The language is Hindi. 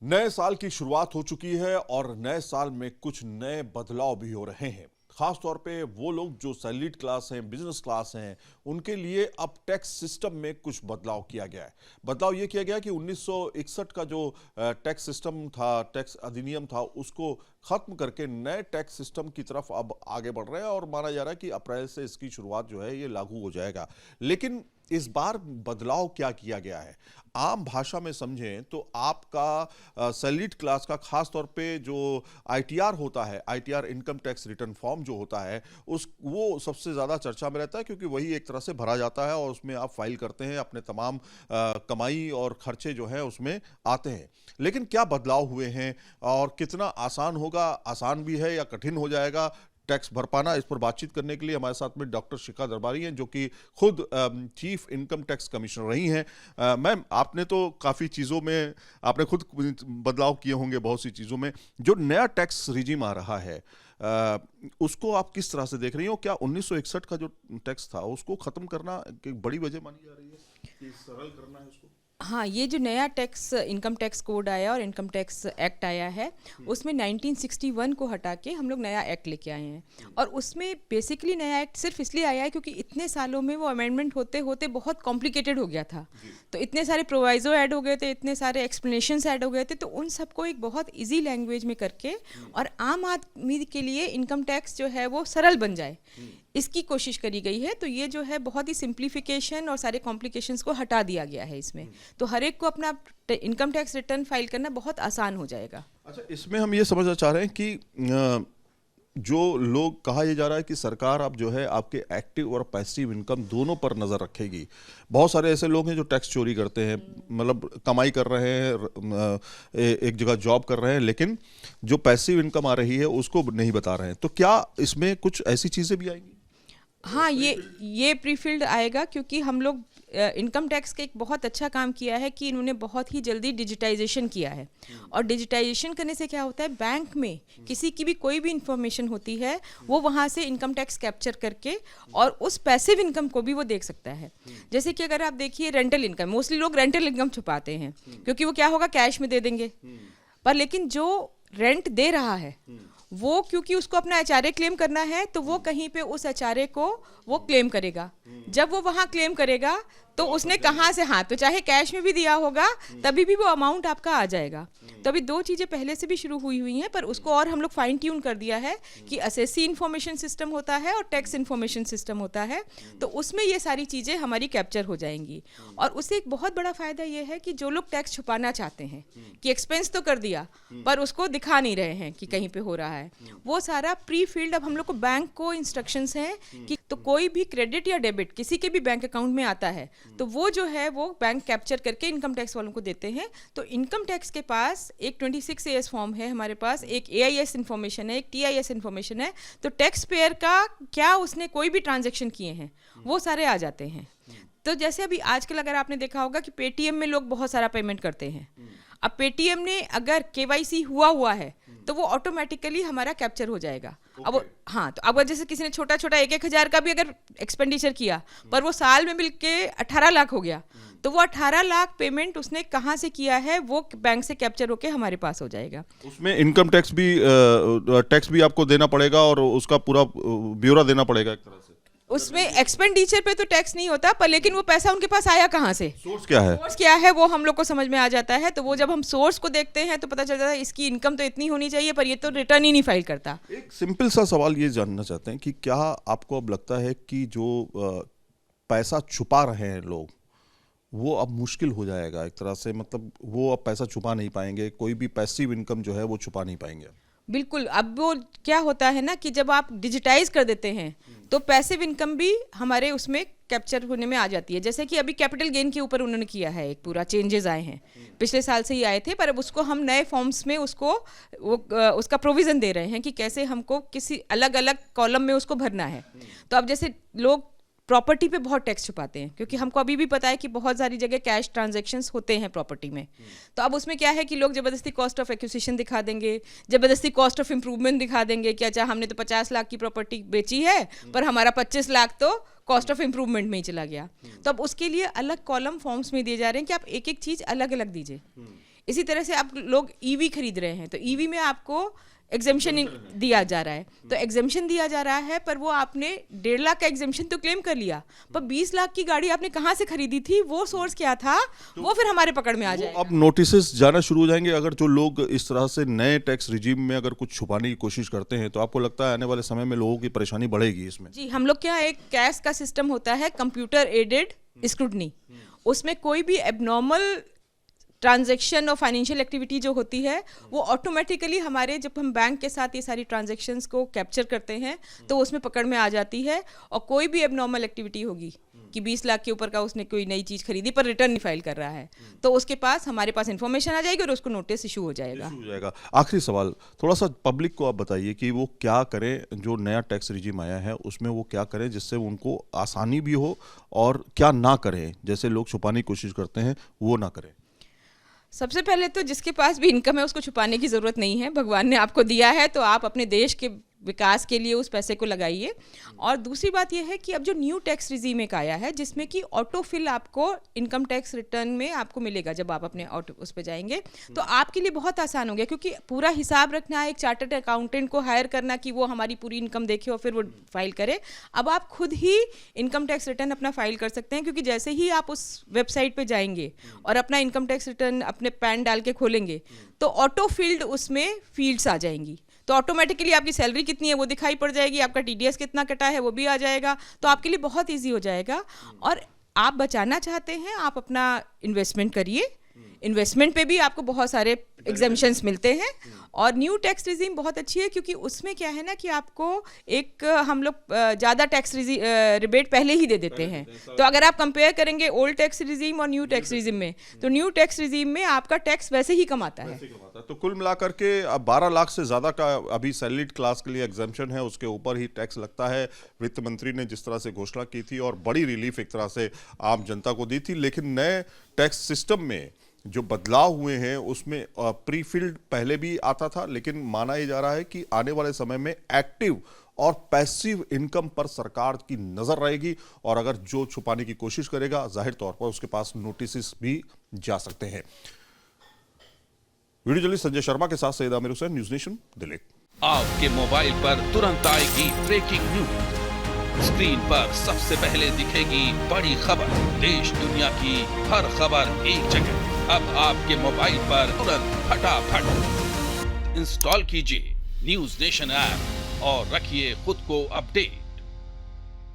नए साल की शुरुआत हो चुकी है और नए साल में कुछ नए बदलाव भी हो रहे हैं। खास तौर पे वो लोग जो सैलरीड क्लास हैं, बिजनेस क्लास हैं, उनके लिए अब टैक्स सिस्टम में कुछ बदलाव किया गया है। बदलाव ये किया गया कि 1961 का जो टैक्स सिस्टम था, टैक्स अधिनियम था, उसको खत्म करके नए टैक्स सिस्टम की तरफ अब आगे बढ़ रहे हैं और माना जा रहा है कि अप्रैल से इसकी शुरुआत जो है ये लागू हो जाएगा। लेकिन इस बार बदलाव क्या किया गया है, आम भाषा में समझें तो आपका सैलरीड क्लास का खास तौर पे जो आईटीआर होता है, ITR income tax return form जो होता है, उस वो सबसे ज़्यादा चर्चा में रहता है क्योंकि वही एक तरह से भरा जाता है और उसमें आप फाइल करते हैं, अपने तमाम कमाई और खर्चे जो हैं उसमें आते हैं। लेकिन क्या बदलाव हुए हैं और कितना आसान होगा, आसान भी है या कठिन हो जाएगा टैक्स भर पाना, इस पर बातचीत करने के लिए हमारे साथ में डॉक्टर शिखा दरबारी हैं जो कि खुद चीफ इनकम टैक्स कमिश्नर रही हैं। मैम, आपने तो काफ़ी चीज़ों में आपने खुद बदलाव किए होंगे, बहुत सी चीज़ों में। जो नया टैक्स रिजीम आ रहा है उसको आप किस तरह से देख रही हो? क्या 1961 का जो टैक्स था उसको ख़त्म करना एक बड़ी वजह मानी जा रही है कि सरल करना है उसको? हाँ, ये जो नया टैक्स इनकम टैक्स कोड आया और इनकम टैक्स एक्ट आया है, उसमें 1961 को हटा के हम लोग नया एक्ट लेके आए हैं। और उसमें बेसिकली नया एक्ट सिर्फ इसलिए आया है क्योंकि इतने सालों में वो अमेंडमेंट होते होते बहुत कॉम्प्लिकेटेड हो गया था। तो इतने सारे प्रोवाइजो ऐड हो गए थे, इतने सारे एक्सप्लेनेशंस ऐड हो गए थे, तो उन सबको एक बहुत ईजी लैंग्वेज में करके और आम आदमी के लिए इनकम टैक्स जो है वो सरल बन जाए, इसकी कोशिश करी गई है। तो ये जो है बहुत ही सिंप्लीफिकेशन और सारे कॉम्प्लिकेशंस को हटा दिया गया है इसमें। तो हर एक को अपना इनकम टैक्स रिटर्न फाइल करना बहुत आसान हो जाएगा। अच्छा, इसमें हम ये समझना चाह रहे हैं कि जो लोग कहा यह जा रहा है कि सरकार अब जो है आपके एक्टिव और पैसिव इनकम दोनों पर नज़र रखेगी। बहुत सारे ऐसे लोग हैं जो टैक्स चोरी करते हैं, मतलब कमाई कर रहे हैं, एक जगह जॉब कर रहे हैं, लेकिन जो पैसिव इनकम आ रही है उसको नहीं बता रहे हैं। तो क्या इसमें कुछ ऐसी चीज़ें भी आएंगी? हाँ, ये प्रीफिल्ड आएगा क्योंकि हम लोग इनकम टैक्स का एक बहुत अच्छा काम किया है कि इन्होंने बहुत ही जल्दी डिजिटाइजेशन किया है। और डिजिटाइजेशन करने से क्या होता है, बैंक में किसी की भी कोई भी इंफॉर्मेशन होती है वो वहाँ से इनकम टैक्स कैप्चर करके और उस पैसिव इनकम को भी वो देख सकता है। जैसे कि अगर आप देखिए रेंटल इनकम, मोस्टली लोग रेंटल इनकम छुपाते हैं क्योंकि वो क्या होगा, कैश में दे देंगे। पर लेकिन जो रेंट दे रहा है वो, क्योंकि उसको अपना एचआरए क्लेम करना है, तो वो कहीं पे उस एचआरए को वो क्लेम करेगा। जब वो वहाँ क्लेम करेगा तो उसने कहाँ से, हाँ, तो चाहे कैश में भी दिया होगा तभी भी वो अमाउंट आपका आ जाएगा। तो अभी दो चीज़ें पहले से भी शुरू हुई हैं, पर उसको और हम लोग फाइन ट्यून कर दिया है कि एसएससी इन्फॉर्मेशन सिस्टम होता है और टैक्स इन्फॉर्मेशन सिस्टम होता है, तो उसमें ये सारी चीज़ें हमारी कैप्चर हो जाएंगी। और उससे एक बहुत बड़ा फ़ायदा ये है कि जो लोग टैक्स छुपाना चाहते हैं कि एक्सपेंस तो कर दिया पर उसको दिखा नहीं रहे हैं कि कहीं पे हो रहा है, वो सारा प्री फील्ड अब हम लोग को बैंक को इंस्ट्रक्शंस हैं कि तो कोई भी क्रेडिट या डेबिट किसी के भी बैंक अकाउंट में आता है तो वो जो है वो बैंक कैप्चर करके इनकम टैक्स वालों को देते हैं। तो इनकम टैक्स के पास एक 26AS फॉर्म है, हमारे पास एक AIS इन्फॉर्मेशन है, एक TIS इन्फॉर्मेशन है। तो टैक्स पेयर का क्या उसने कोई भी ट्रांजेक्शन किए हैं वो सारे आ जाते हैं। तो जैसे अभी आजकल अगर आपने देखा होगा कि पेटीएम में लोग बहुत सारा पेमेंट करते हैं। अब पेटीएम ने अगर KYC हुआ है तो वो ऑटोमेटिकली हमारा कैप्चर हो जाएगा। अब हाँ, तो अब जैसे किसी ने छोटा छोटा 1-1 हज़ार का भी अगर एक्सपेंडिचर किया पर वो साल में मिलके 18 लाख हो गया, तो वो 18 लाख पेमेंट उसने कहाँ से किया है वो बैंक से कैप्चर होके हमारे पास हो जाएगा। उसमें इनकम टैक्स भी आपको देना पड़ेगा और उसका पूरा ब्यौरा देना पड़ेगा एक तरह से। उसमें एक्सपेंडिचर पे तो टैक्स नहीं होता, पर लेकिन वो पैसा उनके पास आया कहाँ से, सोर्स क्या है, वो हम लोग को समझ में आ जाता है। तो वो जब हम सोर्स को देखते हैं तो पता चल जाता है इसकी इनकम तो इतनी होनी चाहिए पर ये तो रिटर्न ही नहीं फाइल करता। एक सिंपल सा सवाल ये जानना चाहते हैं कि क्या आपको अब लगता है कि जो पैसा छुपा रहे हैं लोग वो अब मुश्किल हो जाएगा एक तरह से, मतलब वो अब पैसा छुपा नहीं पाएंगे, कोई भी पैसिव इनकम जो है वो छुपा नहीं पाएंगे? बिल्कुल। अब वो क्या होता है ना कि जब आप डिजिटाइज कर देते हैं तो पैसिव इनकम भी हमारे उसमें कैप्चर होने में आ जाती है। जैसे कि अभी कैपिटल गेन के ऊपर उन्होंने किया है, एक पूरा चेंजेस आए हैं, पिछले साल से ही आए थे, पर अब उसको हम नए फॉर्म्स में उसको उसका प्रोविज़न दे रहे हैं कि कैसे हमको किसी अलग अलग कॉलम में उसको भरना है। तो अब जैसे लोग प्रॉपर्टी पे बहुत टैक्स छुपाते हैं क्योंकि हमको अभी भी पता है कि बहुत सारी जगह कैश ट्रांजैक्शंस होते हैं प्रॉपर्टी में। तो अब उसमें क्या है कि लोग ज़बरदस्ती कॉस्ट ऑफ एक्विजिशन दिखा देंगे, ज़बरदस्ती कॉस्ट ऑफ इम्प्रूवमेंट दिखा देंगे कि अच्छा हमने तो 50 लाख की प्रॉपर्टी बेची है पर हमारा 25 लाख तो कॉस्ट ऑफ इम्प्रूवमेंट में ही चला गया। तो अब उसके लिए अलग कॉलम फॉर्म्स में दिए जा रहे हैं कि आप एक एक चीज़ अलग अलग दीजिए। इसी तरह से आप लोग ईवी खरीद रहे हैं तो ईवी में आपको एग्जेम्पशन दिया जा रहा है, तो एग्जेम्पशन दिया जा रहा है, पर वो आपने 1.5 लाख का एग्जेम्पशन तो क्लेम कर लिया, पर 20 लाख की गाड़ी आपने कहाँ से खरीदी थी, वो सोर्स क्या था, वो फिर हमारे पकड़ में आ जाएगा। अब नोटिस जाना शुरू हो जाएंगे अगर जो लोग इस तरह से नए टैक्स रिजीम में अगर कुछ छुपाने की कोशिश करते हैं, तो आपको लगता है आने वाले समय में लोगों की परेशानी बढ़ेगी इसमें? जी, हम लोग क्या एक कैश का सिस्टम होता है, कंप्यूटर एडेड स्क्रूटनी, उसमें कोई भी एबनॉर्मल ट्रांजैक्शन और फाइनेंशियल एक्टिविटी जो होती है वो ऑटोमेटिकली हमारे, जब हम बैंक के साथ ये सारी ट्रांजैक्शंस को कैप्चर करते हैं तो उसमें पकड़ में आ जाती है, और कोई भी एबनॉर्मल एक्टिविटी होगी कि 20 लाख के ऊपर का उसने कोई नई चीज़ खरीदी पर रिटर्न नहीं फाइल कर रहा है, तो उसके पास हमारे पास इन्फॉर्मेशन आ जाएगी और उसको नोटिस इशू हो जाएगा। आखिरी सवाल, थोड़ा सा पब्लिक को आप बताइए कि वो क्या करें, जो नया टैक्स रिजीम आया है उसमें वो क्या करें जिससे उनको आसानी भी हो, और क्या ना करें, जैसे लोग छुपाने की कोशिश करते हैं वो ना करें। सबसे पहले तो जिसके पास भी इनकम है उसको छुपाने की ज़रूरत नहीं है, भगवान ने आपको दिया है तो आप अपने देश के विकास के लिए उस पैसे को लगाइए। और दूसरी बात यह है कि अब जो न्यू टैक्स रिजीम एक आया है जिसमें कि ऑटो फिल आपको इनकम टैक्स रिटर्न में आपको मिलेगा, जब आप अपने ऑटो उस पर जाएंगे तो आपके लिए बहुत आसान हो गया, क्योंकि पूरा हिसाब रखना, एक चार्टर्ड अकाउंटेंट को हायर करना कि वो हमारी पूरी इनकम देखे और फिर वो फाइल करे, अब आप खुद ही इनकम टैक्स रिटर्न अपना फाइल कर सकते हैं, क्योंकि जैसे ही आप उस वेबसाइट पर जाएंगे और अपना इनकम टैक्स रिटर्न अपने पैन डाल के खोलेंगे तो ऑटो फील्ड उसमें फील्ड्स आ जाएंगी, तो ऑटोमेटिकली आपकी सैलरी कितनी है वो दिखाई पड़ जाएगी, आपका टीडीएस कितना कटा है वो भी आ जाएगा, तो आपके लिए बहुत इजी हो जाएगा। और आप बचाना चाहते हैं, आप अपना इन्वेस्टमेंट करिए, इन्वेस्टमेंट पे भी आपको बहुत सारे एग्जेम्पशंस मिलते हैं। और न्यू टैक्स रिजीम बहुत अच्छी है क्योंकि उसमें क्या है ना कि आपको एक हम लोग ज़्यादा टैक्स रिबेट पहले ही दे देते हैं, तो अगर आप कंपेयर करेंगे ओल्ड टैक्स रिजीम और न्यू टैक्स रिजीम में, तो न्यू टैक्स रिजीम में आपका टैक्स वैसे ही कमाता है। तो कुल मिलाकर के अब 12 लाख से ज़्यादा का अभी सैलरीड क्लास के लिए एग्जेम्पशन है, उसके ऊपर ही टैक्स लगता है। वित्त मंत्री ने जिस तरह से घोषणा की थी और बड़ी रिलीफ एक तरह से आम जनता को दी थी, लेकिन नए टैक्स सिस्टम में जो बदलाव हुए हैं उसमें प्री फिल्ड पहले भी आता था, लेकिन माना ही जा रहा है कि आने वाले समय में एक्टिव और पैसिव इनकम पर सरकार की नजर रहेगी, और अगर जो छुपाने की कोशिश करेगा जाहिर तौर पर उसके पास नोटिस भी जा सकते हैं। वीडियो जर्नलिस्ट संजय शर्मा के साथ सैयद आमिर हुसैन, न्यूज नेशन, दिल्ली। आपके मोबाइल पर तुरंत आएगी ब्रेकिंग न्यूज, स्क्रीन पर सबसे पहले दिखेगी बड़ी खबर, देश दुनिया की हर खबर एक जगह। अब आपके मोबाइल पर तुरंत फटाफट इंस्टॉल कीजिए न्यूज नेशन ऐप और रखिए खुद को अपडेट।